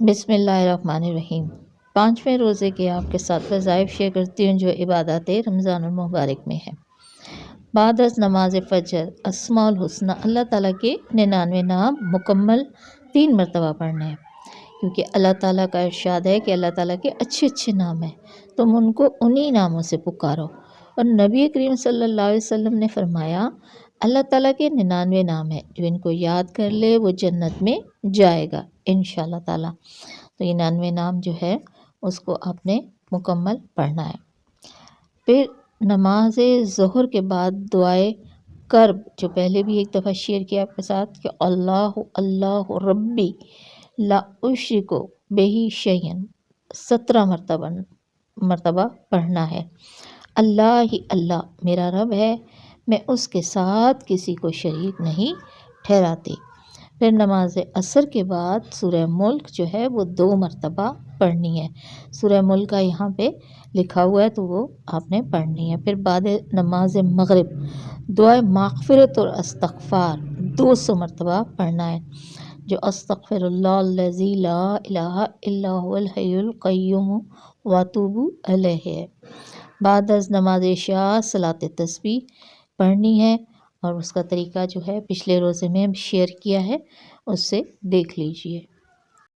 بسم اللہ الرحمن الرحیم۔ 5ویں روزے کے آپ کے ساتھ وظائف شیئر کرتی ہوں جو عبادات رمضان المبارک میں ہے۔ بعد از نماز فجر اسماء الحسنی اللہ تعالیٰ کے 99 نام مکمل 3 مرتبہ پڑھنے ہیں، کیونکہ اللہ تعالیٰ کا ارشاد ہے کہ اللہ تعالیٰ کے اچھے اچھے نام ہیں، تم ان کو انہی ناموں سے پکارو۔ اور نبی کریم صلی اللہ علیہ وسلم نے فرمایا اللہ تعالیٰ کے 99 نام ہیں، جو ان کو یاد کر لے وہ جنت میں جائے گا انشاءاللہ تعالیٰ۔ تو یہ 99 نام جو ہے اس کو آپ نے مکمل پڑھنا ہے۔ پھر نماز ظہر کے بعد دعائے کرب جو پہلے بھی ایک دفعہ شیئر کیا آپ کے ساتھ کہ اللہ اللہ ربی لا اشرک بہ شیئا 17 مرتبہ پڑھنا ہے۔ اللہ ہی اللہ میرا رب ہے، میں اس کے ساتھ کسی کو شریک نہیں ٹھہراتی۔ پھر نماز عصر کے بعد سورہ ملک جو ہے وہ 2 مرتبہ پڑھنی ہے۔ سورہ ملک کا یہاں پہ لکھا ہوا ہے تو وہ آپ نے پڑھنی ہے۔ پھر بعد نماز مغرب دعائے مغفرت اور استغفار 200 مرتبہ پڑھنا ہے، جو استغفر اللہ الذی لا الہ الا هو الحی القیوم واتوب الیہ ہے۔ بعد از نماز عشاء صلاۃ تسبیح پڑھنی ہے، اور اس کا طریقہ جو ہے پچھلے روزے میں شیئر کیا ہے، اس سے دیکھ لیجئے۔